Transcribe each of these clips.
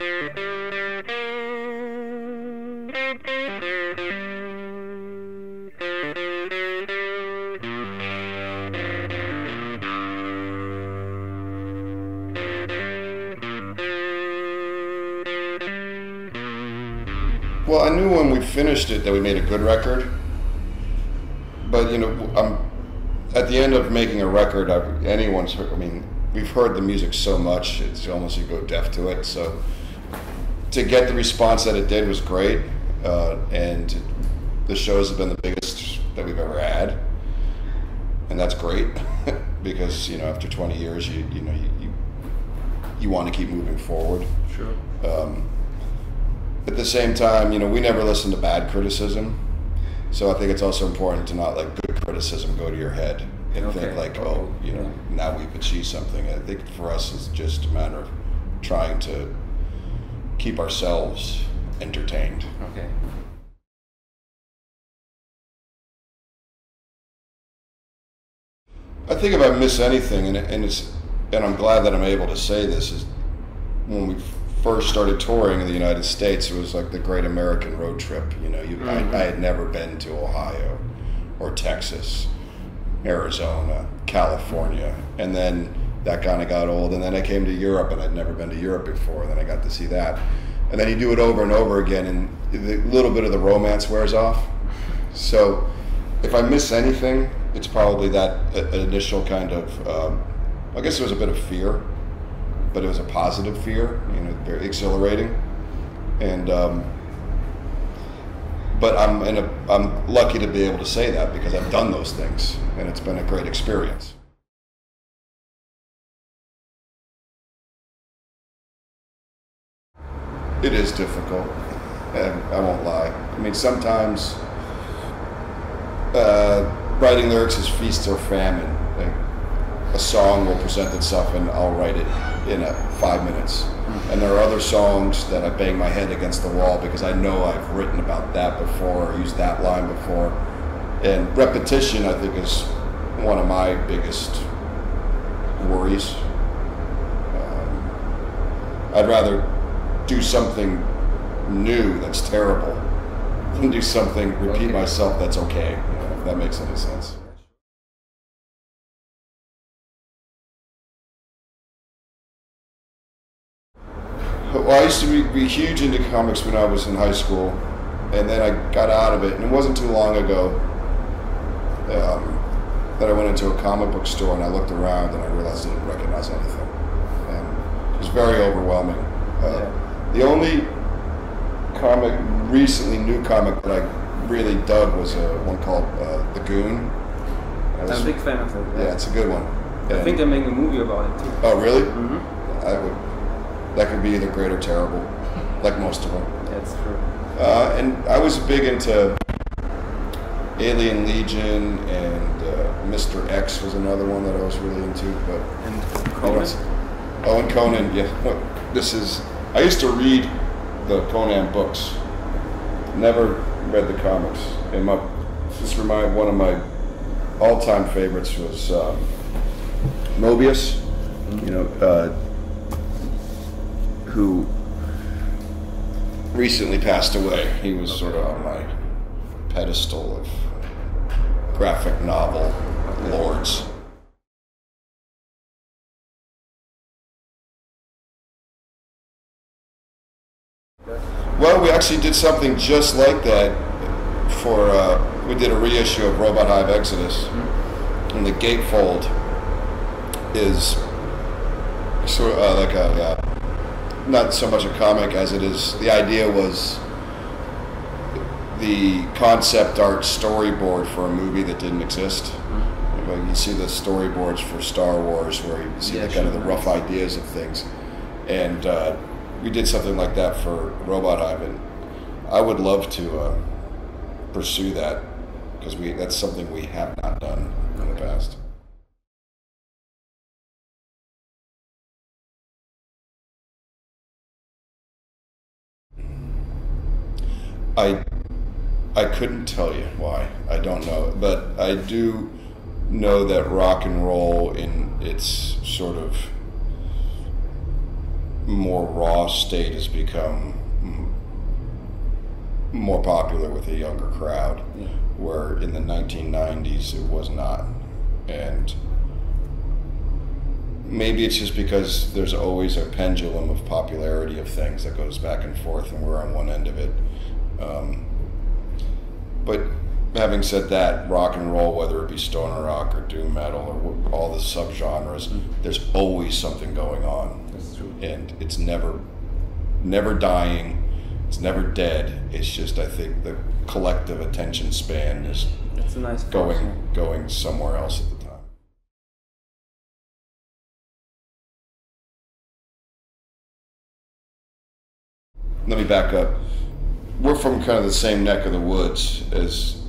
Well, I knew when we finished it that we made a good record, but you know, at the end of making a record, anyone's heard, I mean, we've heard the music so much, it's almost you go deaf to it, so to get the response that it did was great, and the shows have been the biggest that we've ever had, and that's great, because, you know, after 20 years, you want to keep moving forward. Sure. At the same time, you know, we never listen to bad criticism, so I think it's also important to not let good criticism go to your head and think like, oh, you know, now we've achieved something. I think for us it's just a matter of trying to keep ourselves entertained. Okay. I think if I miss anything, and I'm glad that I'm able to say this, is when we first started touring in the United States, it was like the great American road trip. You know, I had never been to Ohio or Texas, Arizona, California, and then that kind of got old, and then I came to Europe, and I'd never been to Europe before, and then I got to see that. And then you do it over and over again, and a little bit of the romance wears off. So if I miss anything, it's probably that initial kind of, I guess it was a bit of fear, but it was a positive fear, you know, very exhilarating. And but I'm lucky to be able to say that because I've done those things, and it's been a great experience. It is difficult, and I won't lie. I mean, sometimes writing lyrics is feast or famine. Like, a song will present itself and I'll write it in 5 minutes. And there are other songs that I bang my head against the wall because I know I've written about that before or used that line before. And repetition, I think, is one of my biggest worries. I'd rather do something new that's terrible than do something, repeat myself that's okay, you know, if that makes any sense. Well, I used to be huge into comics when I was in high school, and then I got out of it, and it wasn't too long ago that I went into a comic book store and I looked around and I realized I didn't recognize anything, and it was very overwhelming. The only new comic that I really dug was one called The Goon. I'm a big fan of it. Yeah, it's a good one. I think they're making a movie about it too. Oh, really? Mm-hmm. That could be either great or terrible, like most of them. That's true. And I was big into Alien Legion, and Mr. X was another one that I was really into. But and Conan. And Conan, yeah. I used to read the Conan books. Never read the comics. And one of my all-time favorites was Mobius. You know. Who recently passed away. He was sort of on my pedestal of graphic novel lords. Well, we actually did something just like that we did a reissue of Robot Hive Exodus, and the gatefold is sort of like a not so much a comic as it is, the idea was the concept art storyboard for a movie that didn't exist. Like you see the storyboards for Star Wars where you see the kind of the rough ideas of things. And we did something like that for Robot Hive, and I would love to pursue that because that's something we have not done in the past. I couldn't tell you why. I don't know, but I do know that rock and roll in its sort of more raw state has become more popular with a younger crowd, where in the 1990s it was not. And maybe it's just because there's always a pendulum of popularity of things that goes back and forth, and we're on one end of it. But having said that, rock and roll, whether it be stoner rock or doom metal or all the subgenres, there's always something going on. That's true. And it's never dying. It's never dead. It's just, I think, the collective attention span is That's a nice going somewhere else at the time. Let me back up. We're from kind of the same neck of the woods as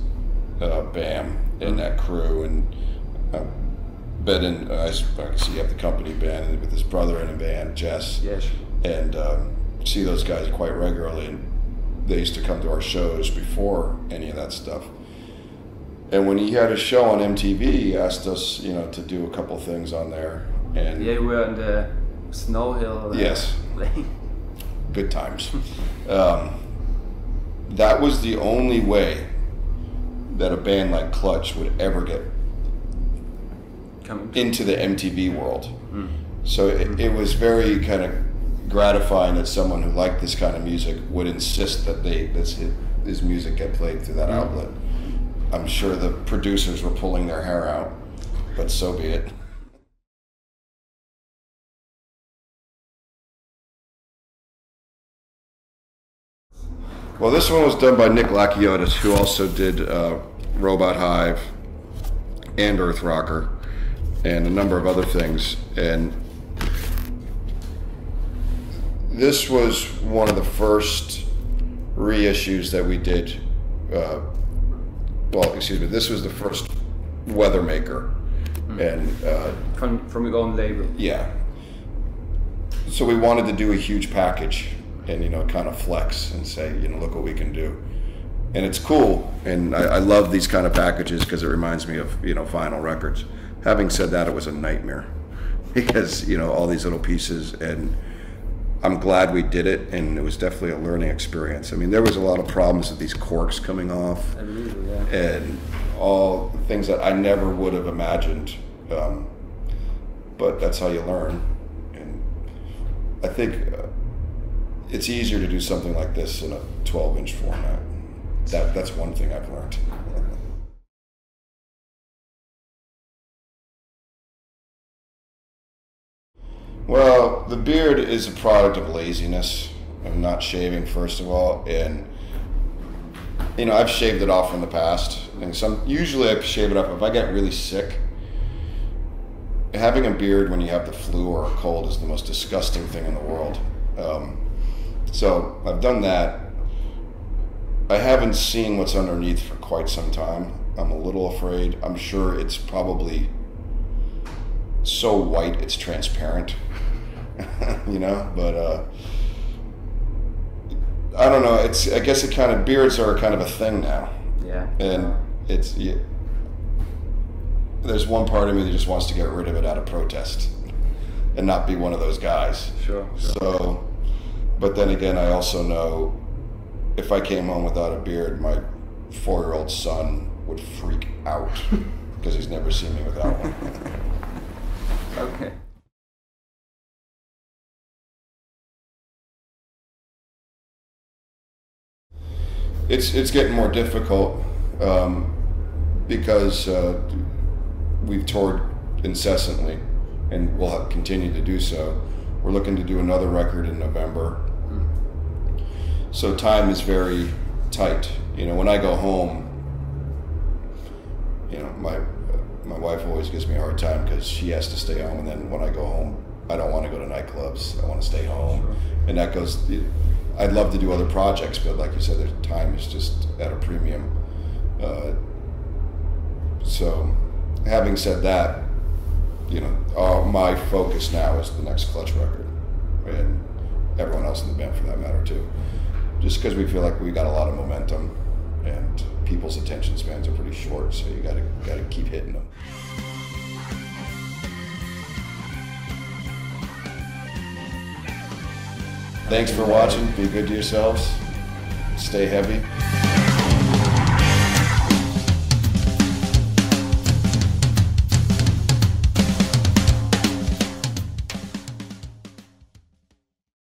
BAM and that crew, and been in, I see you have the company band with his brother in a band, Jess. Yes. And see those guys quite regularly, and they used to come to our shows before any of that stuff. And when he had a show on MTV, he asked us, to do a couple things on there. And yeah, we were in the Snow Hill. Yes. Good times. That was the only way that a band like Clutch would ever get into the MTV world. So it was very kind of gratifying that someone who liked this kind of music would insist that his music get played through that outlet. I'm sure the producers were pulling their hair out, but so be it. Well, this one was done by Nick Lakiotis, who also did Robot Hive and Earthrocker and a number of other things. And this was one of the first reissues that we did. This was the first Weathermaker. And from your own label. Yeah. So we wanted to do a huge package and, kind of flex and say, look what we can do. And it's cool. And I love these kind of packages because it reminds me of, vinyl records. Having said that, it was a nightmare because, all these little pieces, and I'm glad we did it, and it was definitely a learning experience. I mean, there was a lot of problems with these corks coming off, and all things that I never would have imagined. But that's how you learn. And I think it's easier to do something like this in a 12-inch format. That's one thing I've learned. Well, the beard is a product of laziness. I'm not shaving, first of all, and I've shaved it off in the past. And usually I shave it off if I get really sick. Having a beard when you have the flu or a cold is the most disgusting thing in the world. So I've done that. I haven't seen what's underneath for quite some time. I'm a little afraid. I'm sure it's probably so white it's transparent, but I don't know. I guess beards are kind of a thing now. Yeah. And there's one part of me that just wants to get rid of it out of protest and not be one of those guys. Sure. So, but then again, I also know if I came home without a beard, my 4-year-old son would freak out because he's never seen me without one. Okay. It's getting more difficult because we've toured incessantly and we'll continue to do so. We're looking to do another record in November. So time is very tight. When I go home, my wife always gives me a hard time because she has to stay home, and then when I go home, I don't want to go to nightclubs. I want to stay home. Sure. And that goes, I'd love to do other projects, but like you said, the time is just at a premium. So having said that, my focus now is the next Clutch record, and everyone else in the band for that matter too. Just because we feel like we got a lot of momentum, and people's attention spans are pretty short, so you gotta keep hitting them. Thanks for watching. Be good to yourselves. Stay heavy.